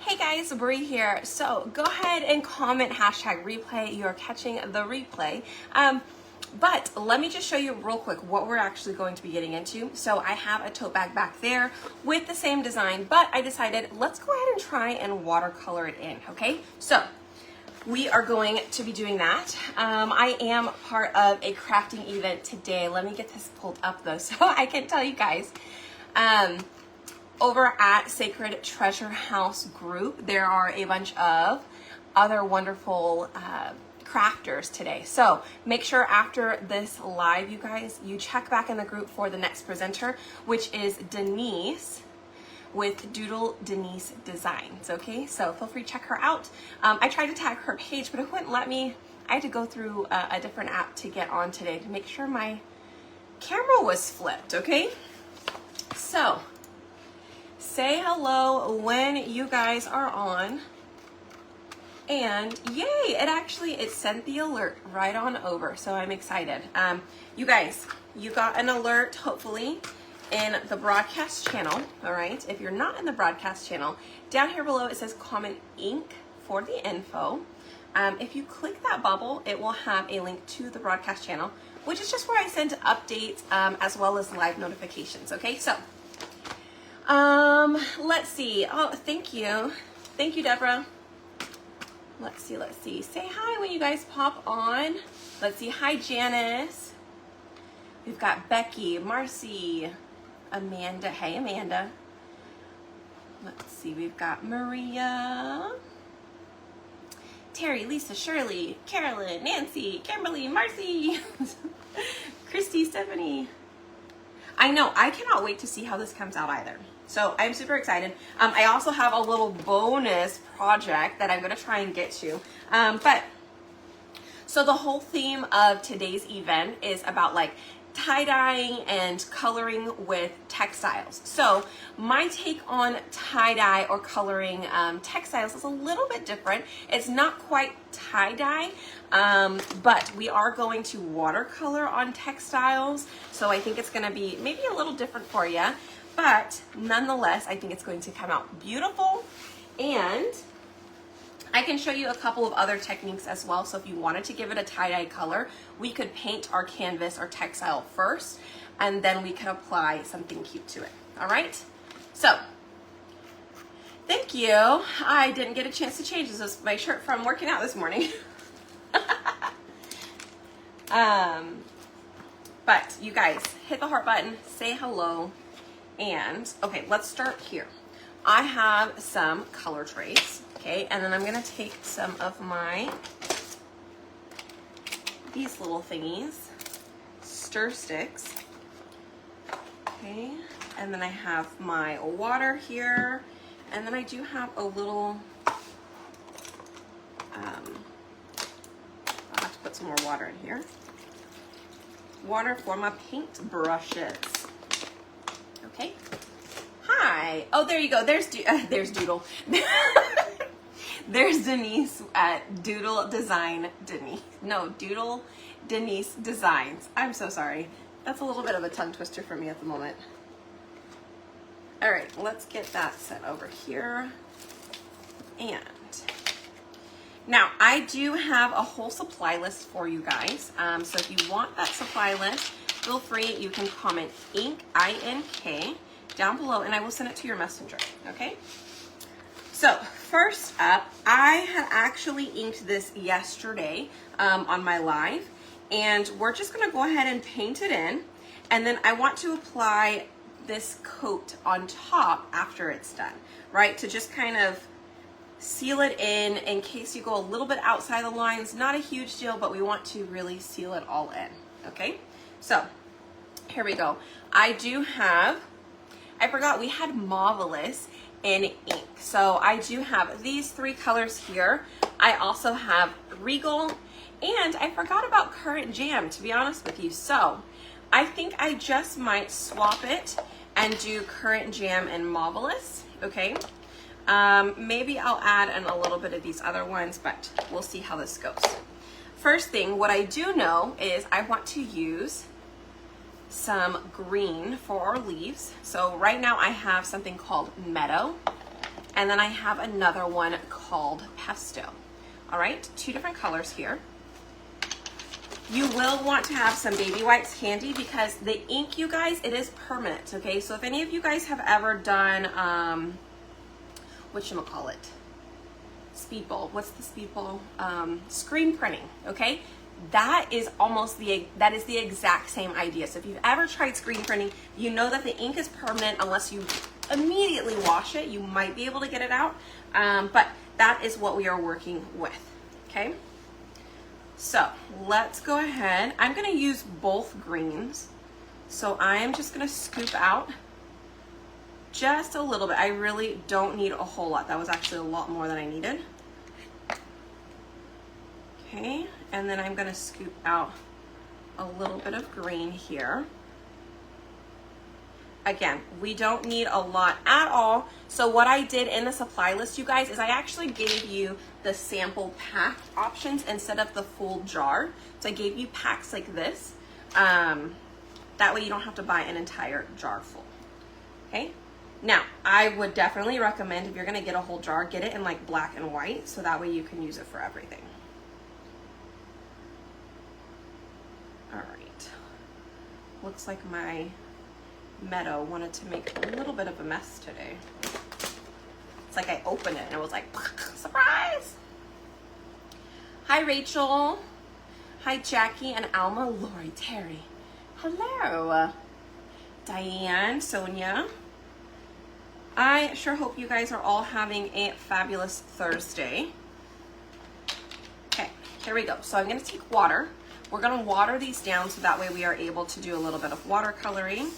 Hey guys, Breigh here. So go ahead and comment hashtag replay. You're catching the replay. But let me just show you real quick what we're actually going to be getting into. So I have a tote bag back there with the same design, but I decided let's go ahead and try and watercolor it in, okay? So we are going to be doing that. I am part of a crafting event today. Let me get this pulled up though so I can tell you guys. Over at Sacred Treasure House group, there are a bunch of other wonderful crafters today. So make sure after this live, you guys, you check back in the group for the next presenter, which is Denise with Doodle Denise Designs. Okay, so feel free to check her out. I tried to tag her page, but it wouldn't let me. I had to go through a different app to get on today to make sure my camera was flipped. Okay, so say hello when you guys are on. And yay, it sent the alert right on over. So I'm excited. You guys, you got an alert hopefully in the broadcast channel. All right. If you're not in the broadcast channel, down here below it says comment ink for the info. If you click that bubble, it will have a link to the broadcast channel, which is just where I send updates as well as live notifications. Okay, so let's see. Oh, thank you. Thank you, Deborah. Let's see. Say hi when you guys pop on. Let's see. Hi, Janice. We've got Becky, Marcy, Amanda. Hey, Amanda. Let's see. We've got Maria, Terry, Lisa, Shirley, Carolyn, Nancy, Kimberly, Marcy, Christy, Stephanie. I know. I cannot wait to see how this comes out either. So I'm super excited. I also have a little bonus project that I'm going to try and get to. So the whole theme of today's event is about like tie-dyeing and coloring with textiles. So my take on tie-dye or coloring textiles is a little bit different. It's not quite tie-dye, but we are going to watercolor on textiles. So I think it's going to be maybe a little different for you. But nonetheless, I think it's going to come out beautiful, and I can show you a couple of other techniques as well. So if you wanted to give it a tie-dye color, we could paint our canvas or textile first, and then we could apply something cute to it. All right? So thank you. I didn't get a chance to change this. This is my shirt from working out this morning. But you guys, hit the heart button, say hello. And okay, let's start here. I have some color trays, okay, and then I'm gonna take some of these little thingies, stir sticks, okay, and then I have my water here, and then I do have a little, I'll have to put some more water in here. Water for my paint brushes. Okay. Hi. Oh, there you go. There's Doodle. There's Denise at Doodle Design Denise. No, Doodle Denise Designs. I'm so sorry. That's a little bit of a tongue twister for me at the moment. All right, let's get that set over here. And now I do have a whole supply list for you guys. So if you want that supply list, feel free, you can comment ink, I-N-K, down below, and I will send it to your messenger, okay? So first up, I had actually inked this yesterday on my live, and we're just gonna go ahead and paint it in, and then I want to apply this coat on top after it's done, right? To just kind of seal it in case you go a little bit outside the lines. Not a huge deal, but we want to really seal it all in, okay? So here we go. I forgot we had Marvelous in ink. So I do have these three colors here. I also have Regal, and I forgot about Current Jam, to be honest with you. So I think I just might swap it and do Current Jam and Marvelous, okay? Maybe I'll add in a little bit of these other ones, but we'll see how this goes. First thing, what I do know is I want to use some green for our leaves. So right now I have something called Meadow, And then I have another one called Pesto. All right, 2 different colors here. You will want to have some baby wipes handy because the ink, you guys, it is permanent, okay? So if any of you guys have ever done, whatchamacallit? Speedball. What's the speedball? Screen printing, okay? That is the exact same idea. So if you've ever tried screen printing, you know that the ink is permanent unless you immediately wash it. You might be able to get it out, but that is what we are working with, okay? So let's go ahead. I'm gonna use both greens. So I am just gonna scoop out just a little bit. I really don't need a whole lot. That was actually a lot more than I needed. Okay, and then I'm gonna scoop out a little bit of green here. Again, we don't need a lot at all. So what I did in the supply list, you guys, is I actually gave you the sample pack options instead of the full jar. So I gave you packs like this. That way you don't have to buy an entire jar full, okay? Now, I would definitely recommend if you're gonna get a whole jar, get it in like black and white, so that way you can use it for everything. All right, looks like my Meadow wanted to make a little bit of a mess today. It's like I opened it and it was like, surprise! Hi, Rachel. Hi, Jackie and Alma, Lori, Terry. Hello. Diane, Sonia. I sure hope you guys are all having a fabulous Thursday. Okay, here we go. So I'm gonna take water. We're gonna water these down so that way we are able to do a little bit of watercoloring.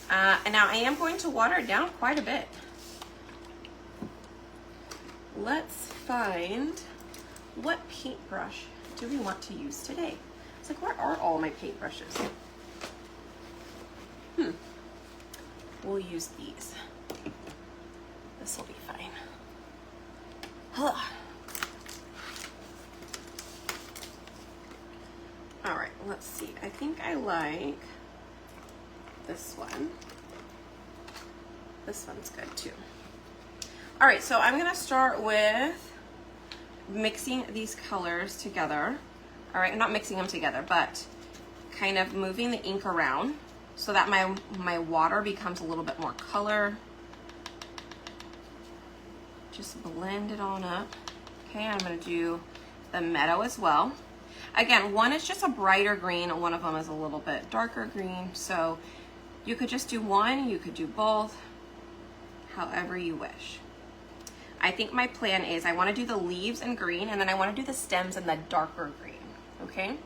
And now I am going to water it down quite a bit. Let's find, what paintbrush do we want to use today? It's like, where are all my paintbrushes? We'll use these. This will be fine. Ugh. All right, let's see. I think I like this one. This one's good too. All right, so I'm gonna start with mixing these colors together. All right, not mixing them together, but kind of moving the ink around so that my water becomes a little bit more color. Just blend it on up. Okay, I'm gonna do the Meadow as well. Again, one is just a brighter green, one of them is a little bit darker green, so you could just do one, you could do both, however you wish. I think my plan is I want to do the leaves in green and then I want to do the stems in the darker green, okay?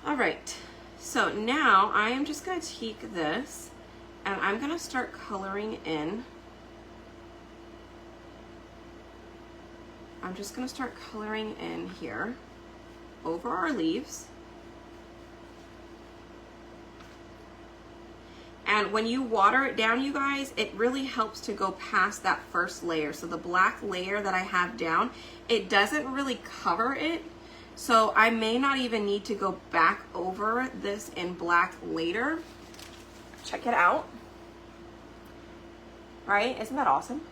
All right, so now I am just going to take this and I'm going to start coloring in. I'm just going to start coloring in here over our leaves. And when you water it down, you guys, it really helps to go past that first layer. So the black layer that I have down, it doesn't really cover it. So I may not even need to go back over this in black later. Check it out. Right? Isn't that awesome?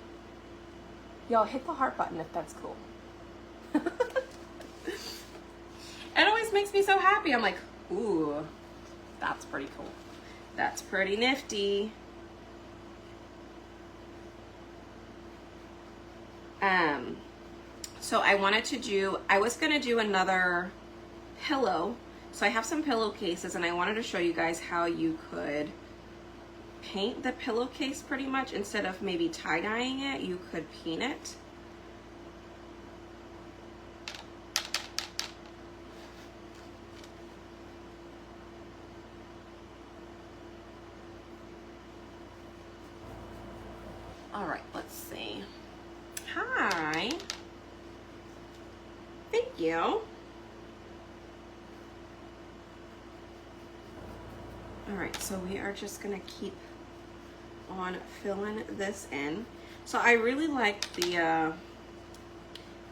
Y'all hit the heart button if that's cool. It always makes me so happy. I'm like, ooh, that's pretty cool. That's pretty nifty. So I was gonna do another pillow. So I have some pillowcases and I wanted to show you guys how you could paint the pillowcase pretty much. Instead of maybe tie-dyeing it, you could paint it. All right, let's see. Hi. Thank you. All right, so we are just gonna keep on filling this in. So I really like the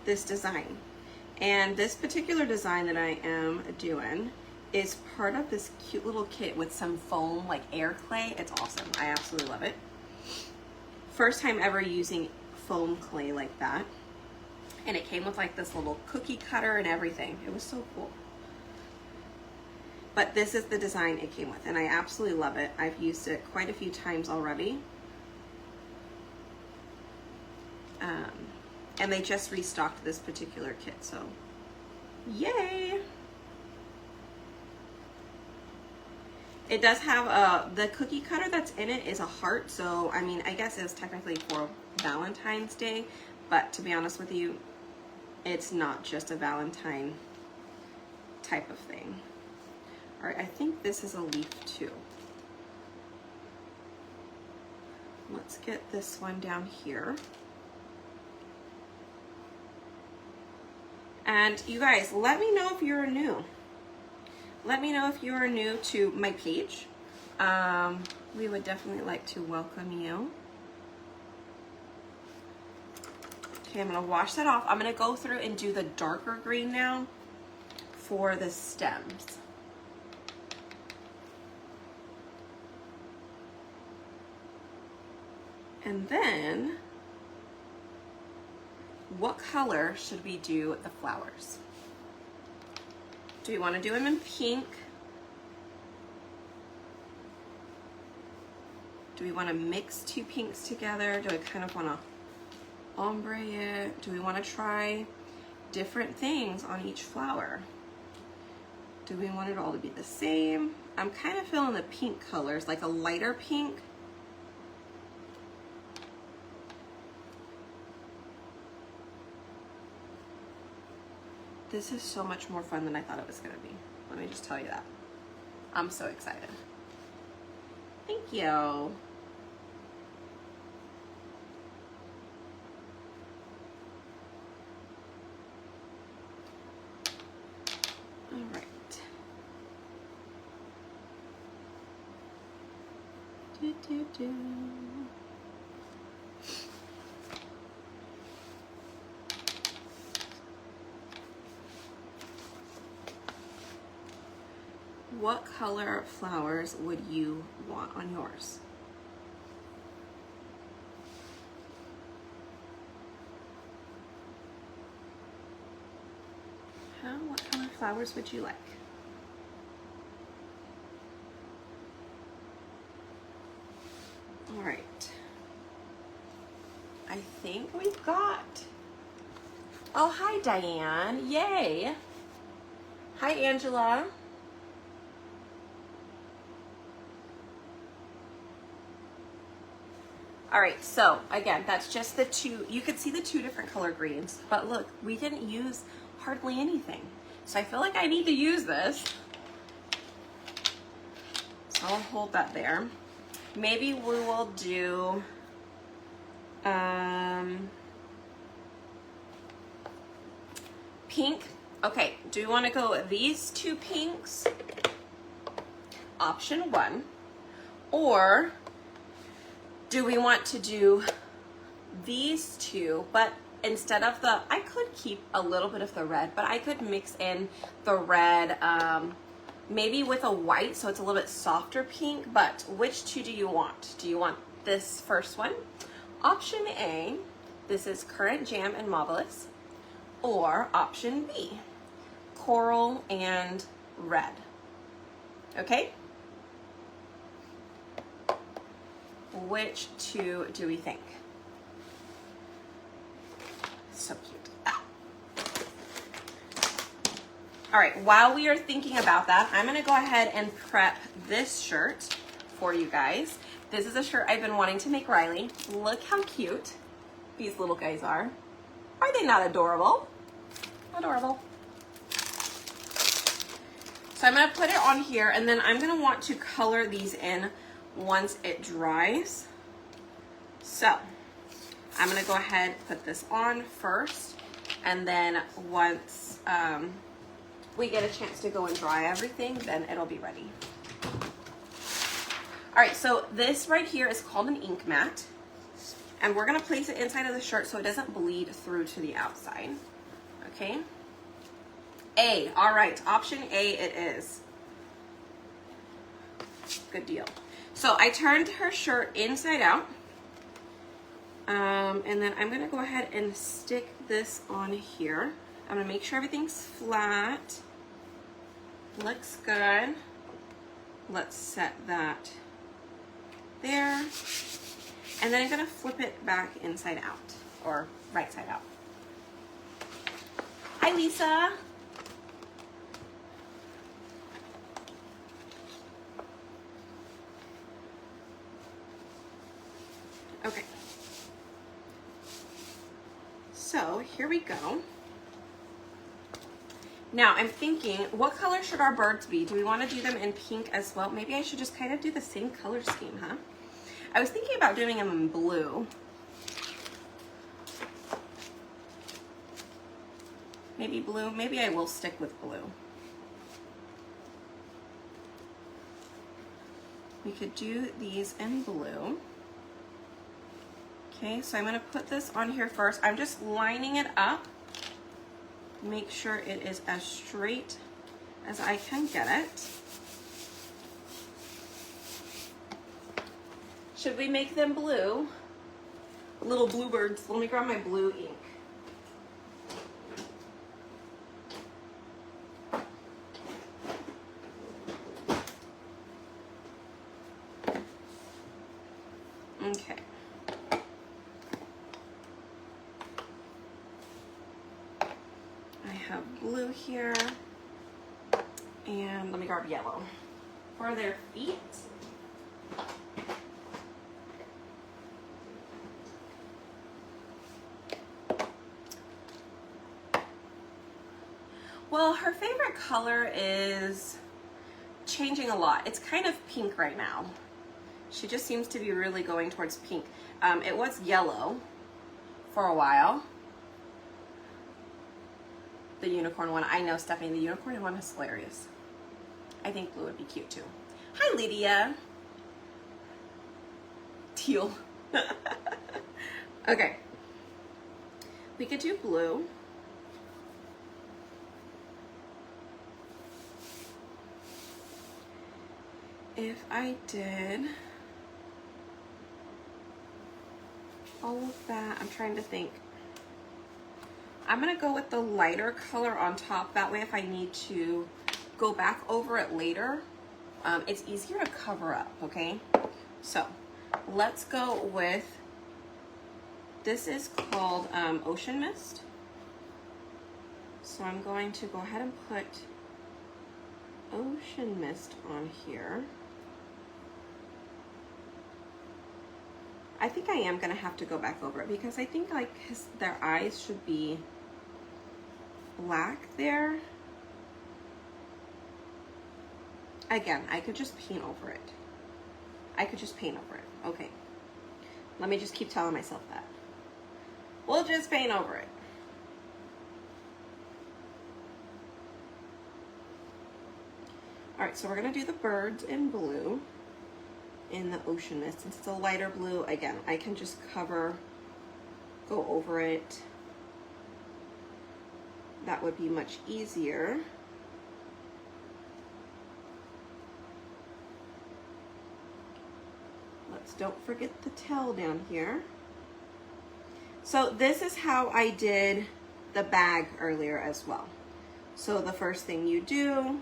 this design. And this particular design that I am doing is part of this cute little kit with some foam, like air clay. It's awesome. I absolutely love it. First time ever using foam clay like that. And it came with like this little cookie cutter and everything. It was so cool. But this is the design it came with, and I absolutely love it. I've used it quite a few times already. And they just restocked this particular kit, so yay! It does have the cookie cutter that's in it is a heart, so I mean, I guess it's technically for Valentine's Day, but to be honest with you, it's not just a Valentine type of thing. All right, I think this is a leaf too. Let's get this one down here. And you guys, let me know if you're new. Let me know if you are new to my page. We would definitely like to welcome you. Okay, I'm gonna wash that off. I'm gonna go through and do the darker green now for the stems. And then, what color should we do the flowers? Do we want to do them in pink? Do we want to mix two pinks together? Do I kind of want to ombre it? Do we want to try different things on each flower? Do we want it all to be the same? I'm kind of feeling the pink colors, like a lighter pink. This is so much more fun than I thought it was going to be. Let me just tell you that. I'm so excited. Thank you. All right. Do, do, do. What color flowers would you want on yours? What color flowers would you like? All right. I think we've got... Oh, hi, Diane. Yay. Hi, Angela. All right, so again, that's just the two. You could see the two different color greens, but look, we didn't use hardly anything. So I feel like I need to use this. So I'll hold that there. Maybe we will do, pink. Okay, do you want to go with these two pinks? Option one. Or do we want to do these two, but instead of the, I could keep a little bit of the red, but I could mix in the red, maybe with a white, so it's a little bit softer pink, but which two do you want? Do you want this first one? Option A, this is Currant Jam and Marvelous, or option B, Coral and Red, okay? Which two do we think? So cute. Ah. All right, while we are thinking about that, I'm gonna go ahead and prep this shirt for you guys. This is a shirt I've been wanting to make Ryleigh. Look how cute these little guys are. Are they not adorable? Adorable. So I'm gonna put it on here, and then I'm gonna want to color these in once it dries. So I'm gonna go ahead, put this on first, and then once we get a chance to go and dry everything, then it'll be ready. All right, so this right here is called an ink mat, and we're gonna place it inside of the shirt so it doesn't bleed through to the outside, okay? A, all right, option A it is. Good deal. So I turned her shirt inside out. And then I'm gonna go ahead and stick this on here. I'm gonna make sure everything's flat. Looks good. Let's set that there. And then I'm gonna flip it back inside out, or right side out. Hi, Lisa. Okay. So here we go. Now I'm thinking, what color should our birds be? Do we want to do them in pink as well? Maybe I should just kind of do the same color scheme, huh? I was thinking about doing them in blue. Maybe blue. Maybe I will stick with blue. We could do these in blue. Okay, so I'm going to put this on here first. I'm just lining it up. Make sure it is as straight as I can get it. Should we make them blue? Little bluebirds. Let me grab my blue ink. Okay. I have blue here, and let me grab yellow for their feet. Well, her favorite color is changing a lot. It's kind of pink right now. She just seems to be really going towards pink. It was yellow for a while. The unicorn one. I know, Stephanie, the unicorn one is hilarious. I think blue would be cute too. Hi, Lydia. Teal. Okay. We could do blue. If I did all of that, I'm trying to think. I'm gonna go with the lighter color on top. That way if I need to go back over it later, it's easier to cover up, okay? So let's go with, this is called Ocean Mist. So I'm going to go ahead and put Ocean Mist on here. I think I am gonna have to go back over it because I think like their eyes should be black there. Again, I could just paint over it. I could just paint over it. Okay. Let me just keep telling myself that. We'll just paint over it. All right, so we're gonna do the birds in blue in the Ocean Mist. Since it's a lighter blue, again, I can just go over it. That would be much easier. Don't forget the tail down here. So this is how I did the bag earlier as well. So the first thing you do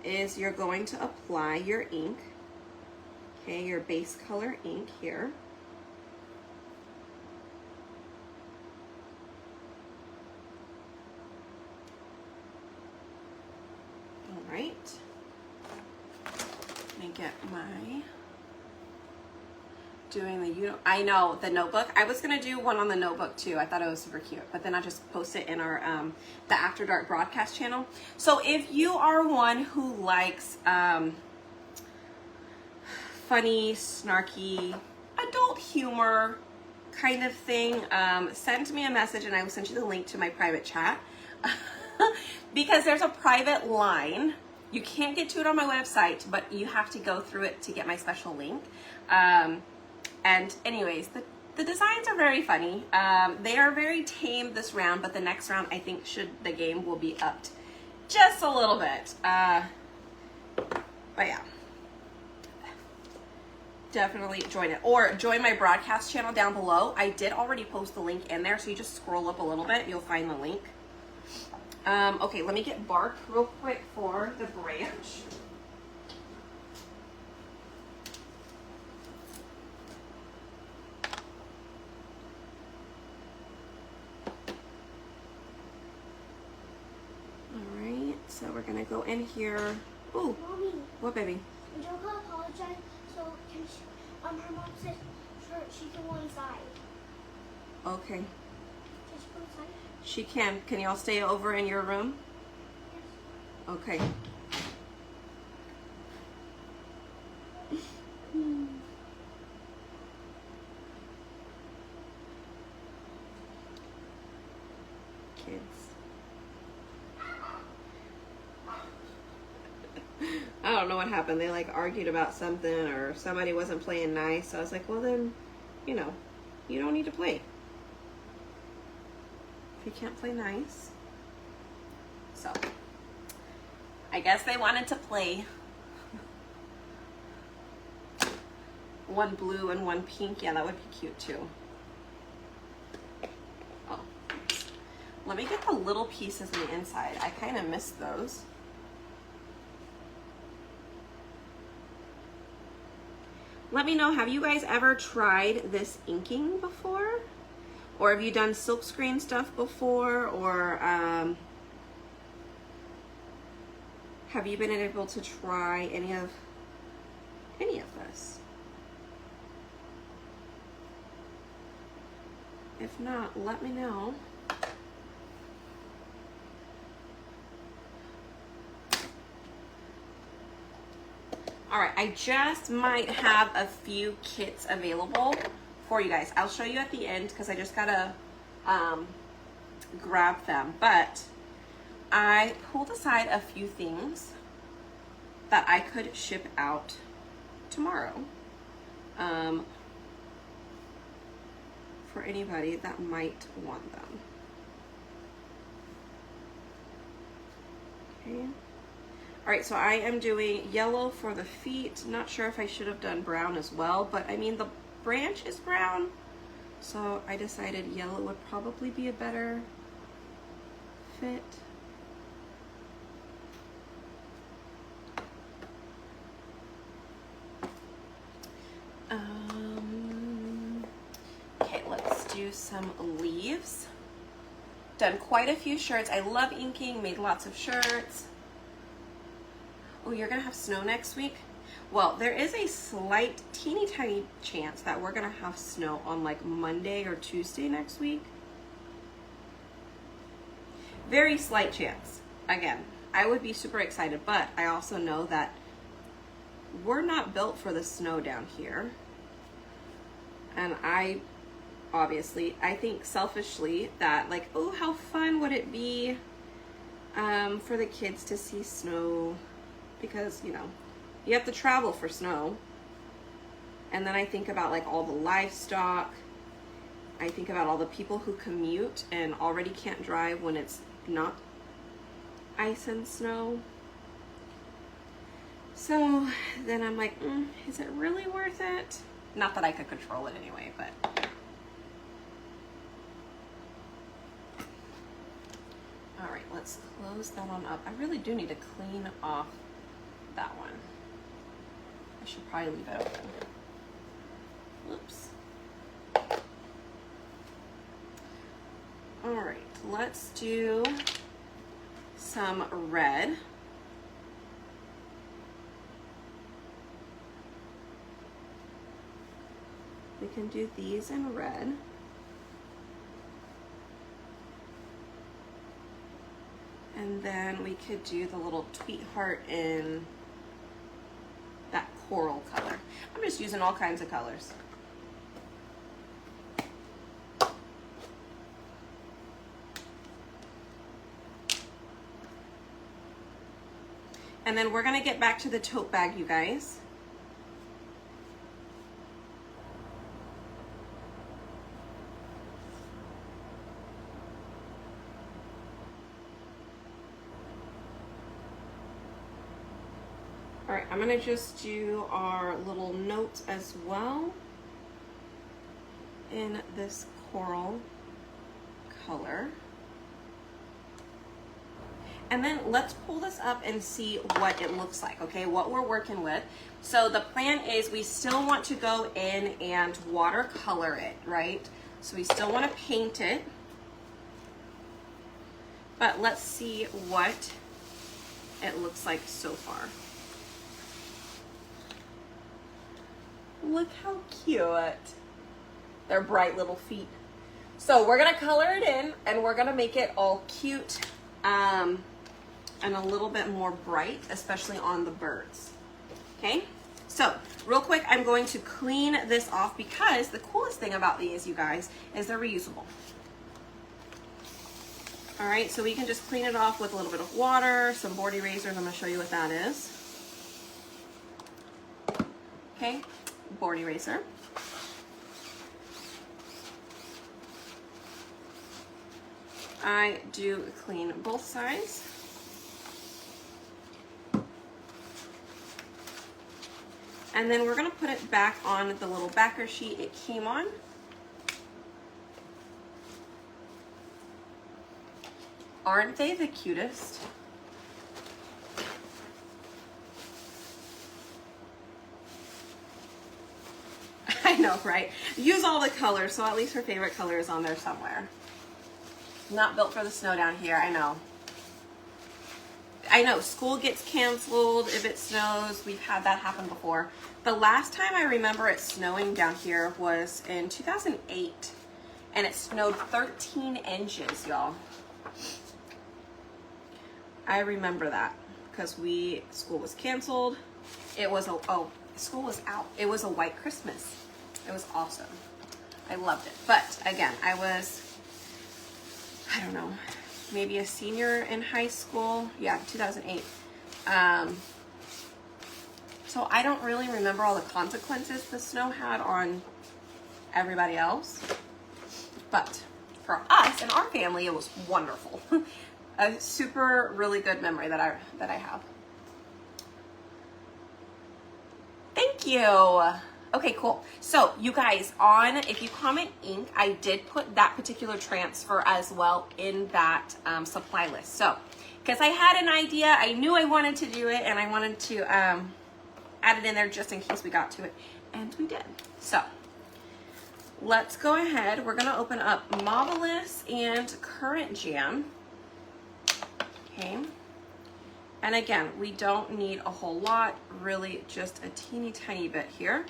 is you're going to apply your ink, okay, your base color ink here. All right. Let me get my doing the, I know, the notebook. I was gonna do one on the notebook too. I thought it was super cute, but then I just post it in our the After Dark broadcast channel. So if you are one who likes funny, snarky, adult humor kind of thing, send me a message and I will send you the link to my private chat. Because there's a private line. You can't get to it on my website, but you have to go through it to get my special link. And anyways, the designs are very funny. They are very tame this round, but the next round I think the game will be upped just a little bit. But yeah. definitely join it. Or join my broadcast channel down below. I did already post the link in there, so you just scroll up a little bit, you'll find the link. Okay, let me get bark real quick for the branch. Alright, so we're gonna go in here. Ooh, Mommy. what, baby? Angelica apologized, so can she, her mom said she can go inside. Okay. Can she go inside? She can. Can y'all stay over in your room? Yes. Okay. Kids. I don't know what happened. They like argued about something or somebody wasn't playing nice. So I was like, well then, you know, you don't need to play. If you can't play nice. So, I guess they wanted to play. One blue and one pink. Yeah, that would be cute too. Oh. Let me get the little pieces on the inside. I kind of missed those. Let me know, have you guys ever tried this inking before? Or have you done silkscreen stuff before? Or have you been able to try any of this? If not, let me know. All right, I just might have a few kits available for you guys. I'll show you at the end because I just gotta grab them. But I pulled aside a few things that I could ship out tomorrow for anybody that might want them. Okay. All right, so I am doing yellow for the feet. Not sure if I should have done brown as well, but I mean, the branch is brown, so I decided yellow would probably be a better fit. Okay, let's do some leaves. Done quite a few shirts. I love inking, made lots of shirts. Oh, you're gonna have snow next week? Well, there is a slight, teeny tiny chance that we're gonna have snow on like Monday or Tuesday next week. Very slight chance. Again, I would be super excited, but I also know that we're not built for the snow down here. And I think selfishly that like, oh, how fun would it be for the kids to see snow? Because, you know, you have to travel for snow. And then I think about like all the livestock. I think about all the people who commute and already can't drive when it's not ice and snow. So then I'm like, is it really worth it? Not that I could control it anyway, but. All right, let's close that one up. I really do need to clean off that one. I should probably leave it open. Oops. All right, let's do some red. We can do these in red. And then we could do the little tweet heart in that coral color. I'm just using all kinds of colors. And then we're gonna get back to the tote bag, you guys. All right, I'm gonna just do our little notes as well in this coral color. And then let's pull this up and see what it looks like, okay, what we're working with. So the plan is we still want to go in and watercolor it, right? So we still want to paint it, but let's see what it looks like so far. Look how cute. They're bright little feet. So we're gonna color it in and we're gonna make it all cute and a little bit more bright, especially on the birds. Okay, so real quick, I'm going to clean this off because the coolest thing about these, you guys, is they're reusable. All right, so we can just clean it off with a little bit of water, some board erasers. I'm gonna show you what that is. Okay, board eraser. I do clean both sides. And then we're gonna put it back on the little backer sheet it came on. Aren't they the cutest? I know, right? Use all the colors, so at least her favorite color is on there somewhere. Not built for the snow down here, I know. I know, school gets canceled if it snows. We've had that happen before. The last time I remember it snowing down here was in 2008, and it snowed 13 inches, y'all. I remember that because school was canceled. It was school was out. It was a white Christmas. It was awesome. I loved it. But again, I was, I don't know, maybe a senior in high school. Yeah, 2008. So I don't really remember all the consequences the snow had on everybody else. But for us and our family, it was wonderful. A super, really good memory that I have. Thank you. Okay, cool. So you guys, if you comment ink, I did put that particular transfer as well in that supply list. So, because I had an idea, I knew I wanted to do it, and I wanted to add it in there just in case we got to it, and we did. So, let's go ahead. We're gonna open up Marvelous and Current Jam. Okay. And again, we don't need a whole lot, really just a teeny tiny bit here.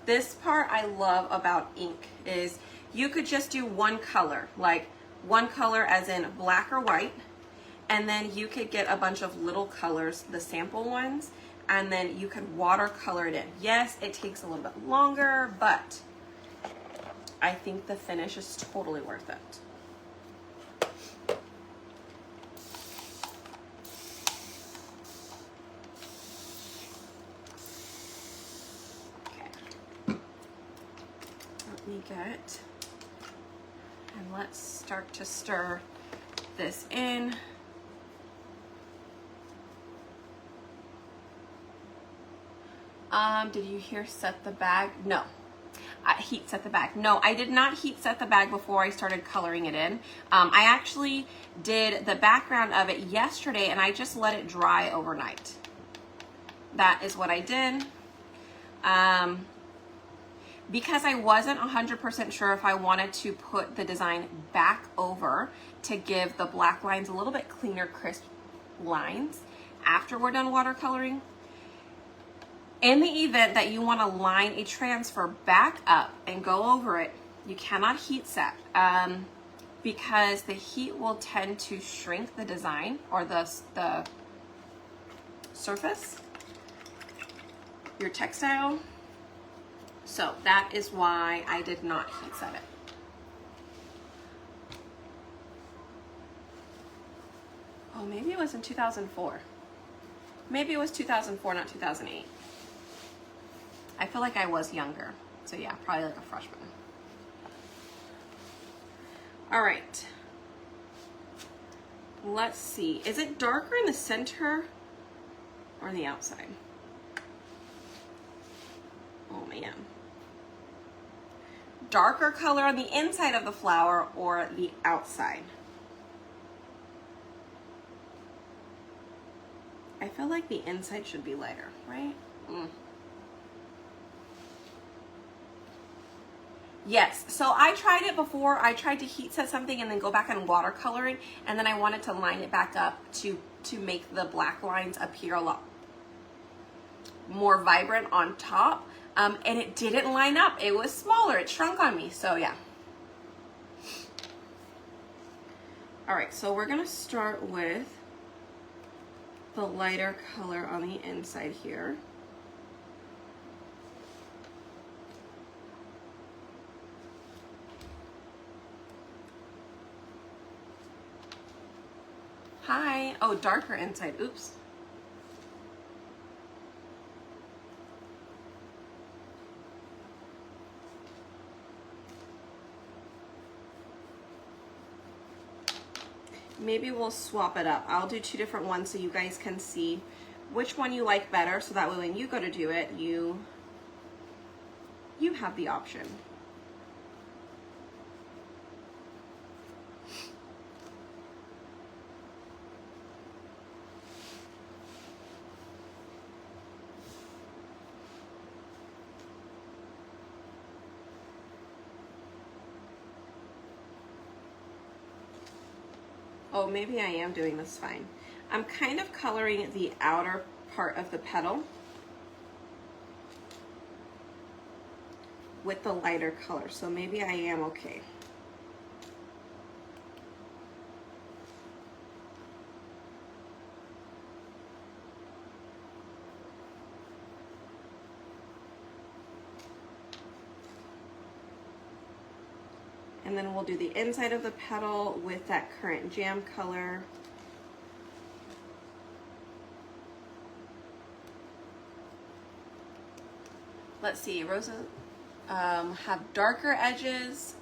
This part I love about ink is you could just do one color, like one color as in black or white, and then you could get a bunch of little colors, the sample ones, and then you could watercolor it in. Yes, it takes a little bit longer, but I think the finish is totally worth it. Get, and let's start to stir this in. Did you hear set the bag? No. Heat set the bag. No, I did not heat set the bag before I started coloring it in. I actually did the background of it yesterday and I just let it dry overnight. That is what I did. Because I wasn't 100% sure if I wanted to put the design back over to give the black lines a little bit cleaner, crisp lines after we're done watercoloring. In the event that you want to line a transfer back up and go over it, you cannot heat set because the heat will tend to shrink the design or the surface, your textile. So that is why I did not heat set it. Oh, maybe it was in 2004. Maybe it was 2004, not 2008. I feel like I was younger. So yeah, probably like a freshman. All right. Let's see. Is it darker in the center or the outside? Oh man. Darker color on the inside of the flower or the outside? I feel like the inside should be lighter, right? Yes, so I tried it before. I tried to heat set something and then go back and watercolor it, and then I wanted to line it back up to make the black lines appear a lot more vibrant on top, and it didn't line up. It was smaller, it shrunk on me, so yeah. All right, so we're gonna start with the lighter color on the inside here. Hi. Oh, darker inside. Oops. Maybe we'll swap it up. I'll do 2 different ones so you guys can see which one you like better, so that way when you go to do it, you have the option. Oh, maybe I am doing this fine. I'm kind of coloring the outer part of the petal with the lighter color, so maybe I am okay. And then we'll do the inside of the petal with that currant jam color. Let's see, roses have darker edges,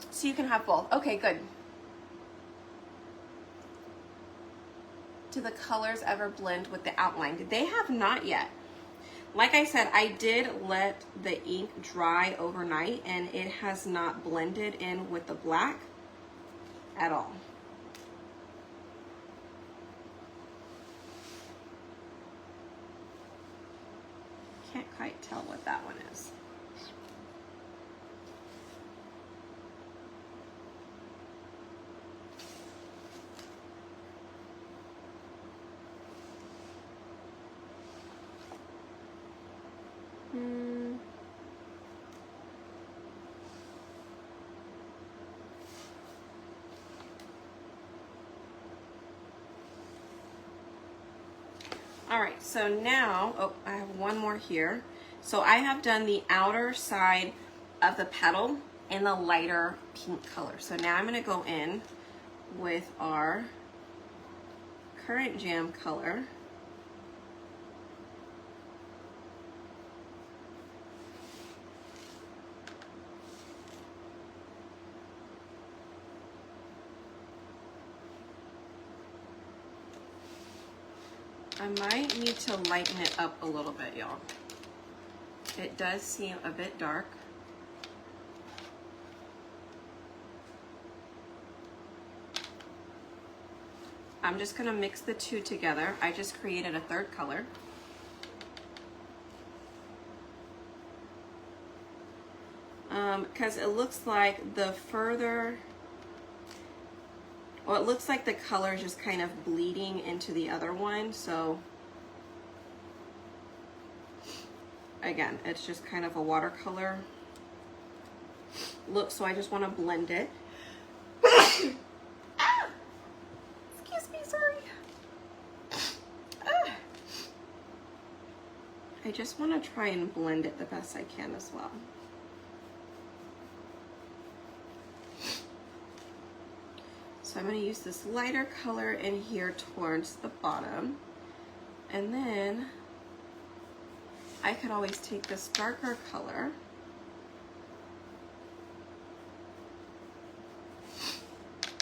so you can have both. Okay, good. Do the colors ever blend with the outline? They have not yet. Like I said, I did let the ink dry overnight and it has not blended in with the black at all. Can't quite tell what that one is. All right, so now, oh, I have one more here. So I have done the outer side of the petal in the lighter pink color. So now I'm gonna go in with our currant jam color. I might need to lighten it up a little bit, y'all. It does seem a bit dark. I'm just gonna mix the two together. I just created a third color. Because it looks like the further, well, it looks like the color is just kind of bleeding into the other one. So again, it's just kind of a watercolor look. So I just want to blend it. Excuse me, sorry. I just want to try and blend it the best I can as well. So I'm going to use this lighter color in here towards the bottom. And then I could always take this darker color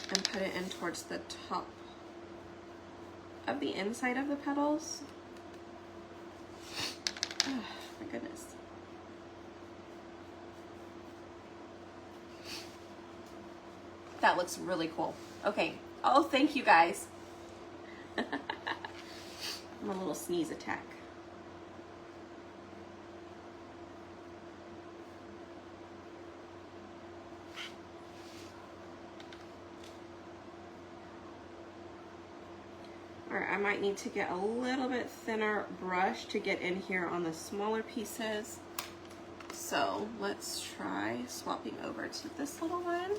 and put it in towards the top of the inside of the petals. Oh, my goodness. That looks really cool. Okay. Oh, thank you guys. I'm a little sneeze attack. All right, I might need to get a little bit thinner brush to get in here on the smaller pieces. So let's try swapping over to this little one.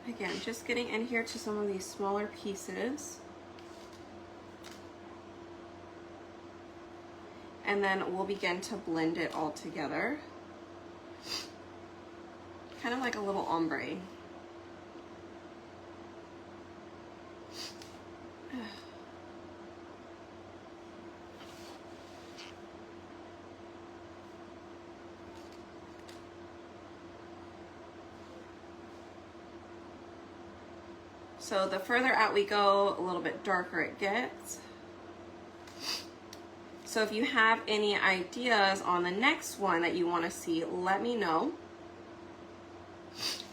Again, just getting in here to some of these smaller pieces. And then we'll begin to blend it all together. Kind of like a little ombre. So the further out we go, a little bit darker it gets. So if you have any ideas on the next one that you want to see, let me know.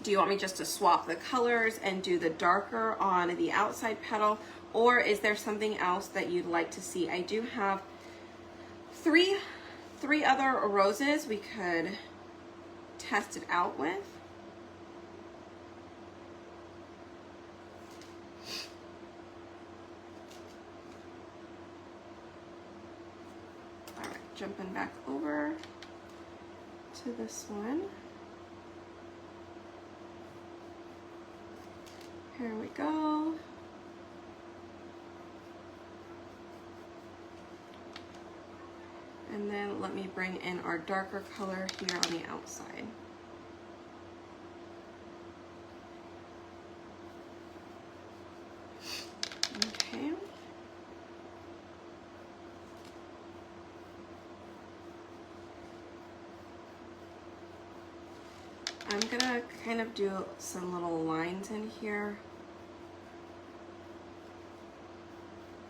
Do you want me just to swap the colors and do the darker on the outside petal, or is there something else that you'd like to see? I do have three other roses we could test it out with. Jumping back over to this one. Here we go. And then let me bring in our darker color here on the outside. Okay. I'm gonna kind of do some little lines in here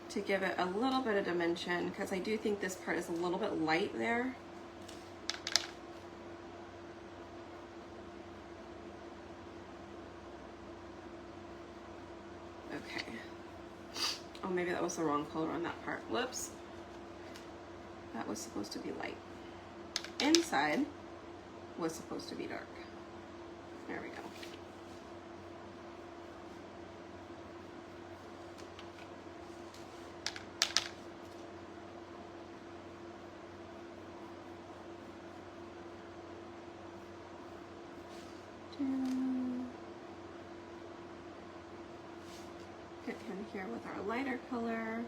to give it a little bit of dimension, because I do think this part is a little bit light there. Okay. Oh, maybe that was the wrong color on that part. Whoops. That was supposed to be light. Inside was supposed to be dark. There we go. Get him here with our lighter color.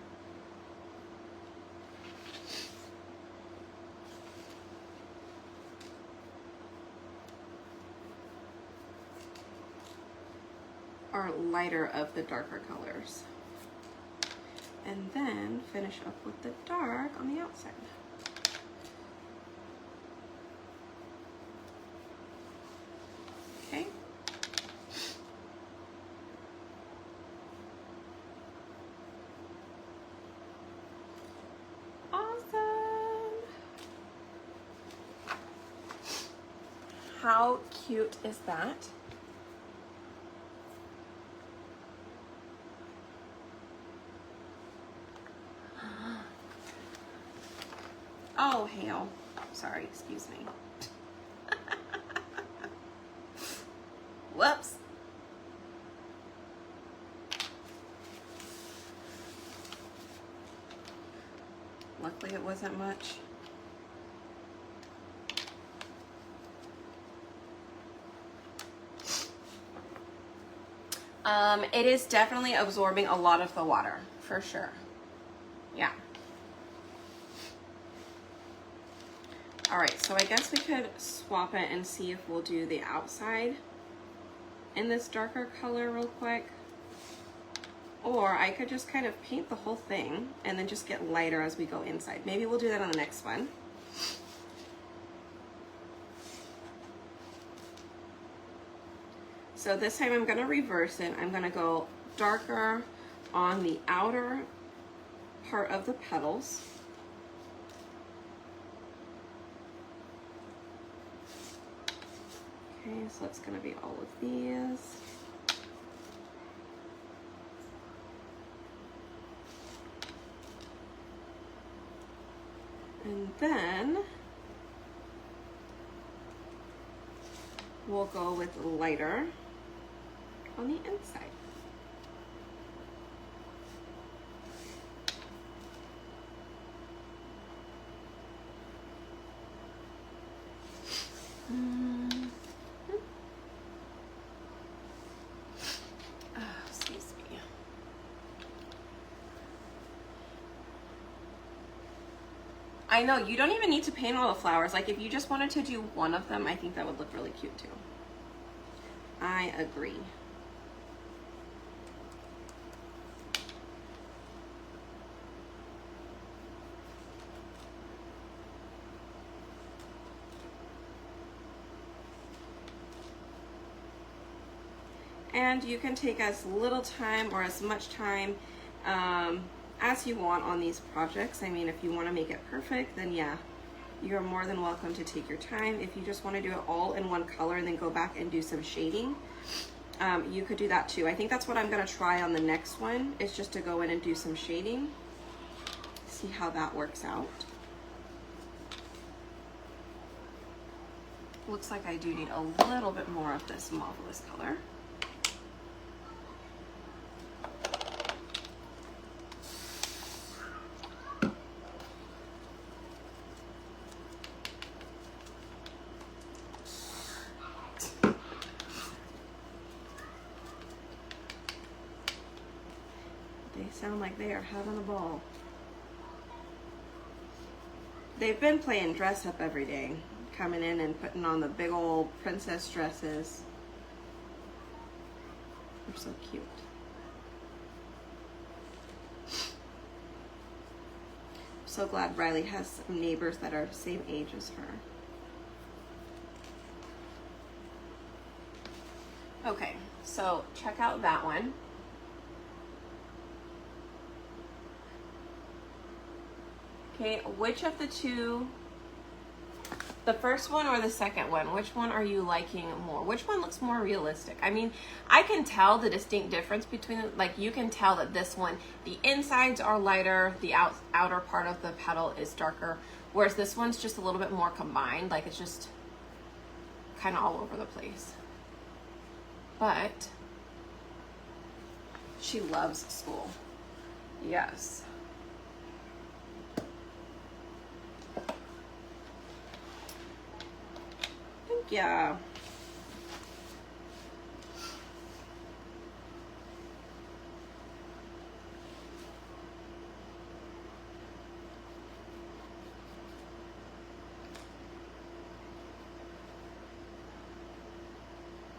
Our lighter of the darker colors. And then finish up with the dark on the outside. Okay. Awesome. How cute is that? Oh, hell. Sorry, excuse me. Whoops. Luckily it wasn't much. It is definitely absorbing a lot of the water, for sure. Yeah. All right, so I guess we could swap it and see if we'll do the outside in this darker color real quick. Or I could just kind of paint the whole thing and then just get lighter as we go inside. Maybe we'll do that on the next one. So this time I'm gonna reverse it. I'm gonna go darker on the outer part of the petals. Okay, so it's gonna be all of these. And then we'll go with lighter on the inside. Excuse me. I know, you don't even need to paint all the flowers. Like if you just wanted to do one of them, I think that would look really cute too. I agree. And you can take as little time or as much time as you want on these projects. I mean, if you want to make it perfect, then yeah, you're more than welcome to take your time. If you just want to do it all in one color and then go back and do some shading, you could do that too. I think that's what I'm going to try on the next one, is just to go in and do some shading. See how that works out. Looks like I do need a little bit more of this marvelous color. Sound like they are having a ball. They've been playing dress up every day, coming in and putting on the big old princess dresses. They're so cute. I'm so glad Ryleigh has some neighbors that are the same age as her. Okay, so check out that one. Okay, which of the two, the first one or the second one, which one are you liking more? Which one looks more realistic? I mean, I can tell the distinct difference between them. Like you can tell that this one, the insides are lighter, the outer part of the petal is darker, whereas this one's just a little bit more combined. Like it's just kind of all over the place. But she loves school. Yes. Yeah.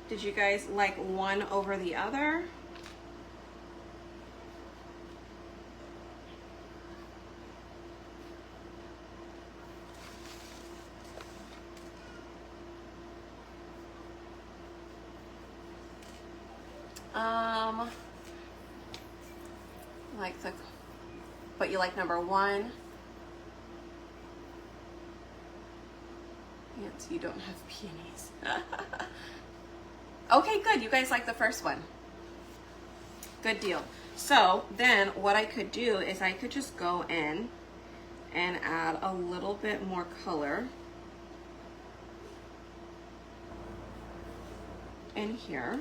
Did you guys like one over the other? Like the, but you like number one? Yes, you don't have peonies. Okay, good. You guys like the first one. Good deal. So then what I could do is I could just go in and add a little bit more color in here.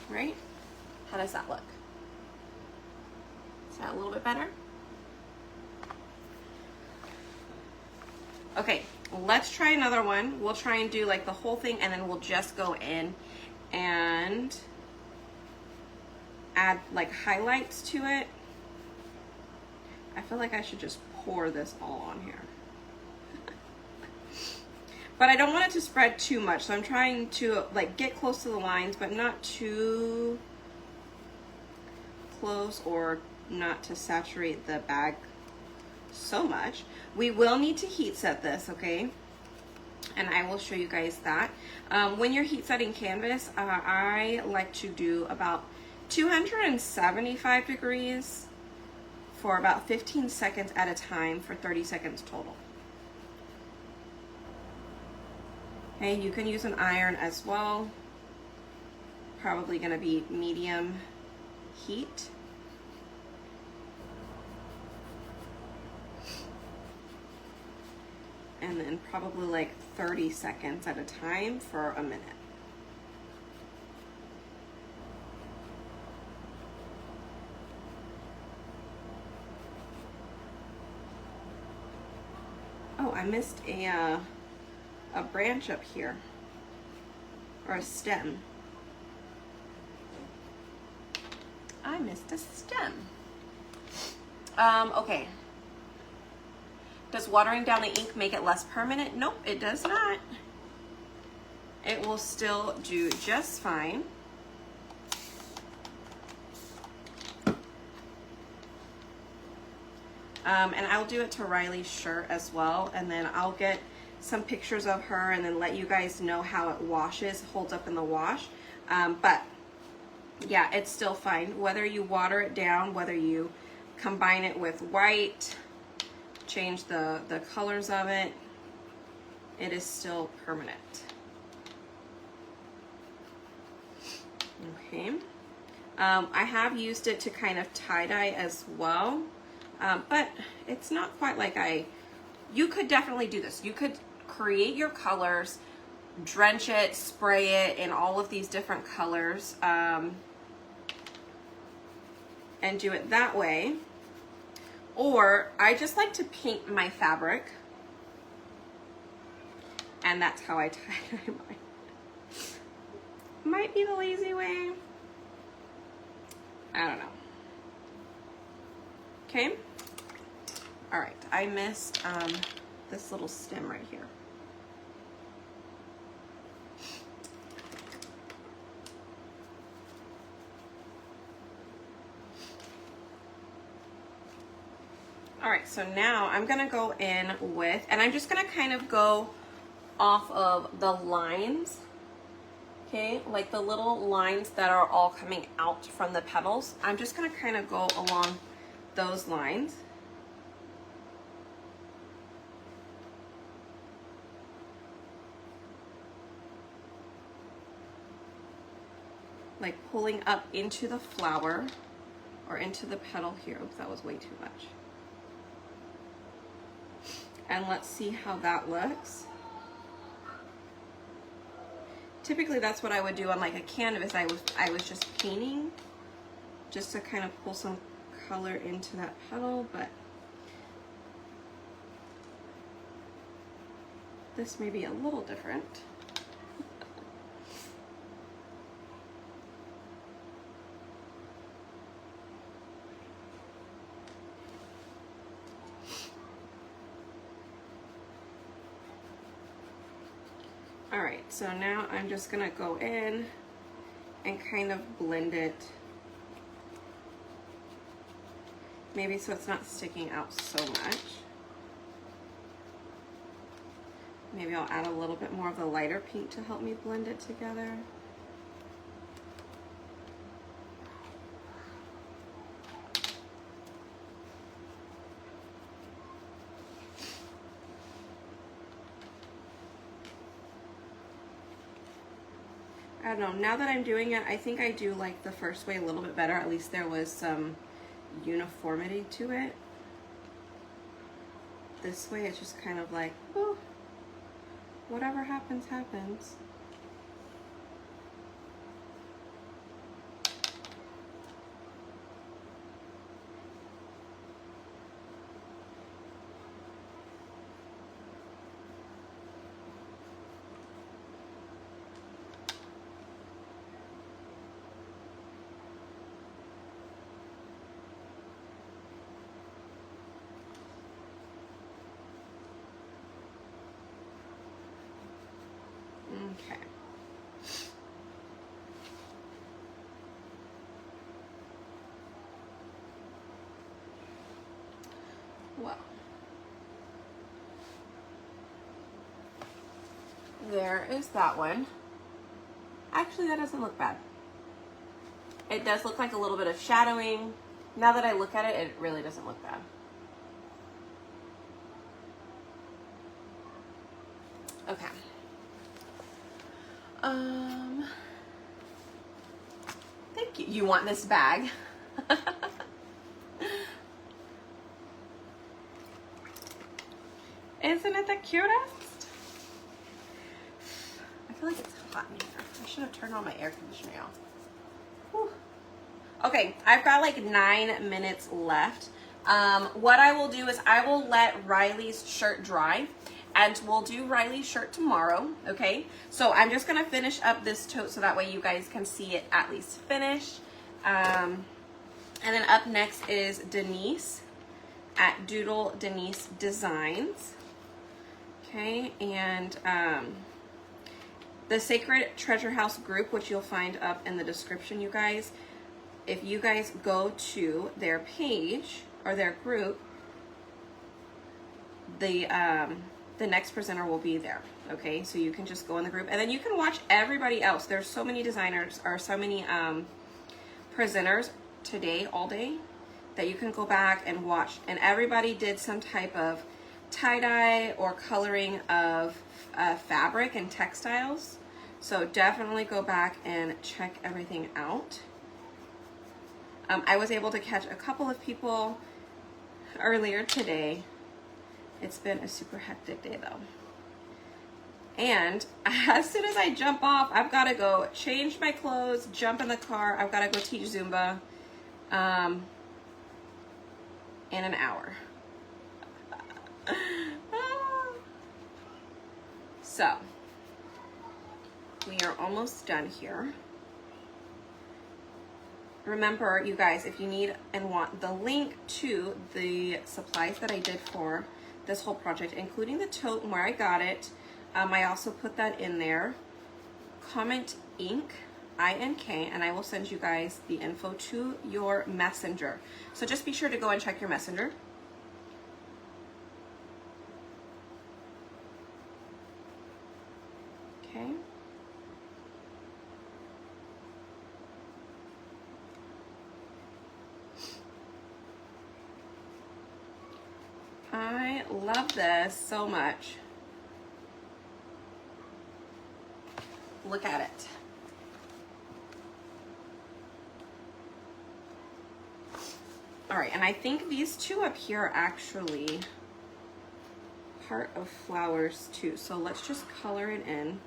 Right? How does that look? Is that a little bit better? Okay, let's try another one. We'll try and do like the whole thing and then we'll just go in and add like highlights to it. I feel like I should just pour this all on here. but I don't want it to spread too much. So I'm trying to like get close to the lines, but not too close or not to saturate the bag so much. We will need to heat set this, okay? And I will show you guys that. When you're heat setting canvas, I like to do about 275 degrees for about 15 seconds at a time for 30 seconds total. Okay, you can use an iron as well. Probably gonna be medium heat. And then probably like 30 seconds at a time for a minute. Oh, I missed a branch up here, or a stem. I missed a stem. Okay. Does watering down the ink make it less permanent? Nope, it does not. It will still do just fine. And I'll do it to Ryleigh's shirt as well, and then I'll get some pictures of her and then let you guys know how it washes, holds up in the wash. But yeah, it's still fine. Whether you water it down, whether you combine it with white, change the colors of it, it is still permanent. Okay. I have used it to kind of tie-dye as well, but it's not quite like you could definitely do this. You could create your colors, drench it, spray it in all of these different colors, and do it that way. Or I just like to paint my fabric, and that's how I tie-dye mine. Might be the lazy way. I don't know. Okay. All right, I missed this little stem right here. All right, so now I'm gonna go in with, and I'm just gonna kind of go off of the lines, okay? Like the little lines that are all coming out from the petals. I'm just gonna kind of go along those lines. Like pulling up into the flower or into the petal here. Oops, that was way too much. And let's see how that looks. Typically that's what I would do on like a canvas. I was just painting just to kind of pull some color into that petal, but this may be a little different. All right, so now I'm just gonna go in and kind of blend it, maybe so it's not sticking out so much. Maybe I'll add a little bit more of the lighter pink to help me blend it together. I don't know, now that I'm doing it, I think I do like the first way a little bit better. At least there was some uniformity to it. This way it's just kind of like, oh, whatever happens, happens. there is that one. Actually, that doesn't look bad. It does look like a little bit of shadowing. Now that I look at it, it really doesn't look bad. Okay. Thank you. You want this bag? Isn't it the cutest? I feel like it's hot in here. I should have turned on my air conditioner off. Whew. Okay, I've got like 9 minutes left. What I will do is I will let Ryleigh's shirt dry, and we'll do Ryleigh's shirt tomorrow, okay? So I'm just gonna finish up this tote so that way you guys can see it at least finished. And then up next is Denise at Doodle Denise Designs. Okay, and the Sacred Treasure House group, which you'll find up in the description, you guys. If you guys go to their page or their group, the next presenter will be there. Okay, so you can just go in the group, and then you can watch everybody else. There's so many designers or so many presenters today, all day, that you can go back and watch. And everybody did some type of tie-dye or coloring of fabric and textiles. So definitely go back and check everything out. I was able to catch a couple of people earlier today. It's been a super hectic day though. And as soon as I jump off, I've got to go change my clothes, jump in the car. I've got to go teach Zumba in an hour. So, we are almost done here. Remember, you guys, if you need and want the link to the supplies that I did for this whole project, including the tote and where I got it, I also put that in there. Comment ink, I-N-K, and I will send you guys the info to your messenger. So just be sure to go and check your messenger. Okay. I love this so much. Look at it. All right, and I think these two up here are actually part of flowers too. So let's just color it in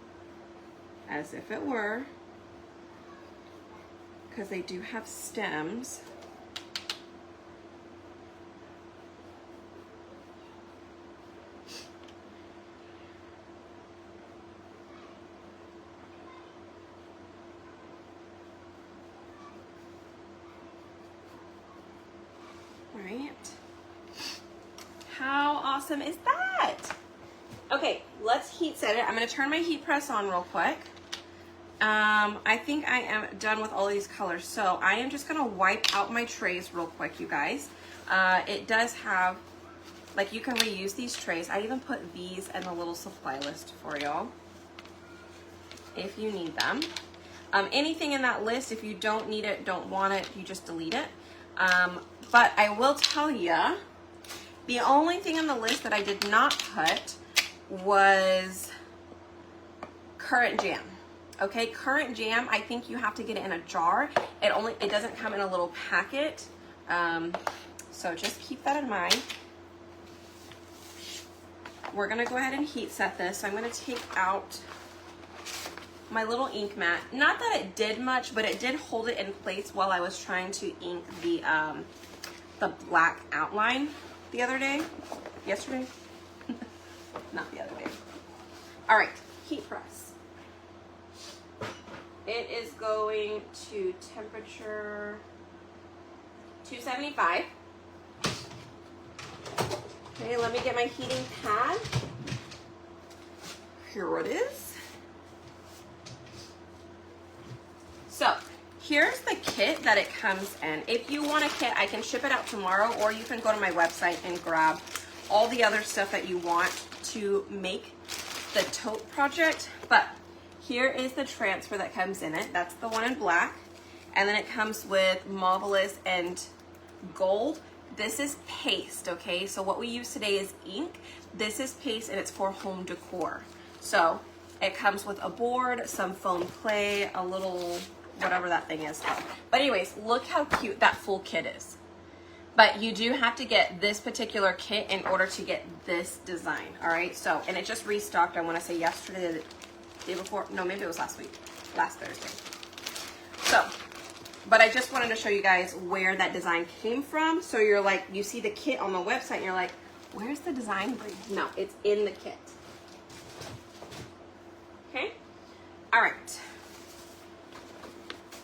as if it were, because they do have stems. Right? How awesome is that? Okay, let's heat set it. I'm going to turn my heat press on real quick. I think I am done with all these colors, so I am just going to wipe out my trays real quick, you guys. It does have, like, you can reuse these trays. I even put these in the little supply list for y'all if you need them. Anything in that list, if you don't need it, don't want it, you just delete it. But I will tell you, the only thing on the list that I did not put was currant jam. Okay, currant jam, I think you have to get it in a jar. It doesn't come in a little packet. So just keep that in mind. We're gonna go ahead and heat set this. So I'm gonna take out my little ink mat. Not that it did much, but it did hold it in place while I was trying to ink the black outline the other day. Yesterday? Not the other day. All right, heat press. It is going to temperature 275. Okay, let me get my heating pad. Here it is. So here's the kit that it comes in. If you want a kit, I can ship it out tomorrow, or you can go to my website and grab all the other stuff that you want to make the tote project, but here is the transfer that comes in it. That's the one in black. And then it comes with Marvelous and gold. This is paste, okay? So what we use today is ink. This is paste and it's for home decor. So it comes with a board, some foam clay, a little, whatever that thing is. But anyways, look how cute that full kit is. But you do have to get this particular kit in order to get this design, all right? So, and it just restocked, I wanna say yesterday, the day before, no, maybe it was last week, last Thursday. So, but I just wanted to show you guys where that design came from. So you're like, you see the kit on the website and you're like, where's the design, Breigh? No, it's in the kit. Okay, all right.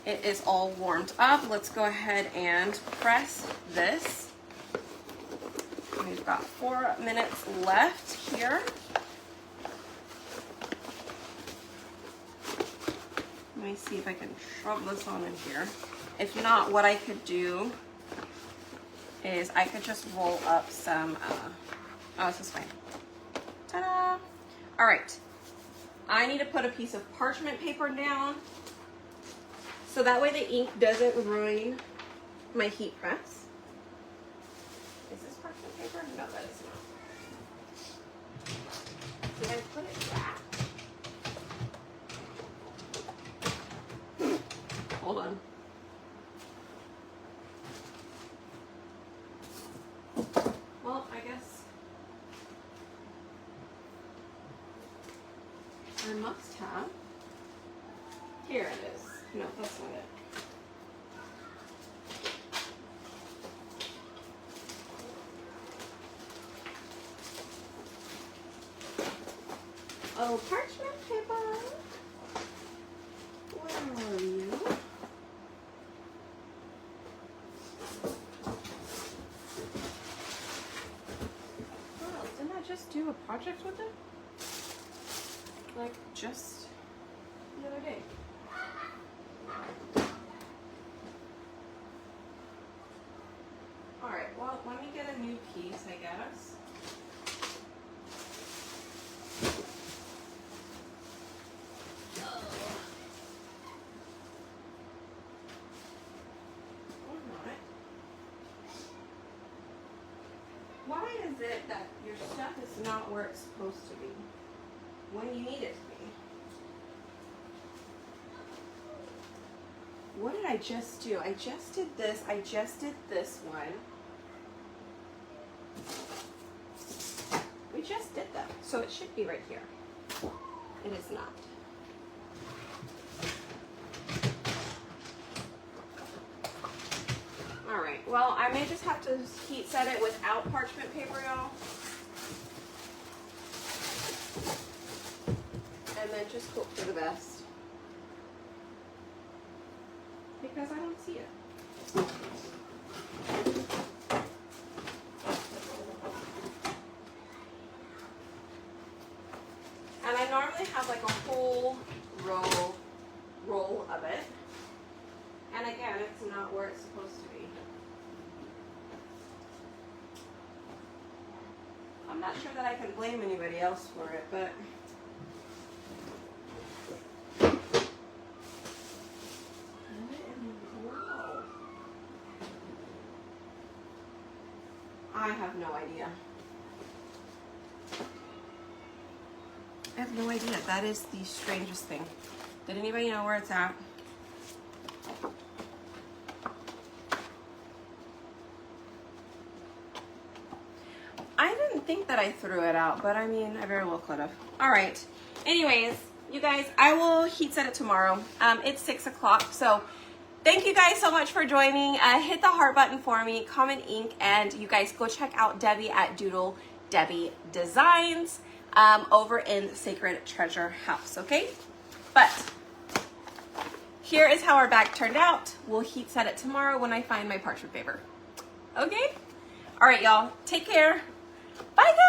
It is all warmed up. Let's go ahead and press this. We've got 4 minutes left here. Let me see if I can shove this on in here. If not, what I could do is I could just roll up some, oh, this is fine. Ta-da! All right. I need to put a piece of parchment paper down so that way the ink doesn't ruin my heat press. Is this parchment paper? No, that is not. Did I put it back? Hold on. Well, I guess I must have. Here it is. No, that's not it. Oh, parchment paper. Where are you? Oh, didn't I just do a project with it? Like, just the other day. Alright, well, let me get a new piece, I guess. Why is it that your stuff is not where it's supposed to be when you need it to be? What did I just do? I just did this. I just did this one. We just did that. So it should be right here. It is not. All right, well, I may just have to heat set it without parchment paper, y'all. And then just hope for the best. Because I don't see it. And I normally have like a whole roll of it. And again, it's not where it's supposed to be. I'm not sure that I can blame anybody else for it, but I have no idea. I have no idea. That is the strangest thing. Did anybody know where it's at? I didn't think that I threw it out, but I mean, I very well could have. All right. Anyways, you guys, I will heat set it tomorrow. It's 6 o'clock, so thank you guys so much for joining. Hit the heart button for me, comment ink, and you guys go check out Debbie at Doodle Debbie Designs over in Sacred Treasure House, okay? But here is how our bag turned out. We'll heat set it tomorrow when I find my parchment paper. Okay? All right, y'all. Take care. Bye, guys.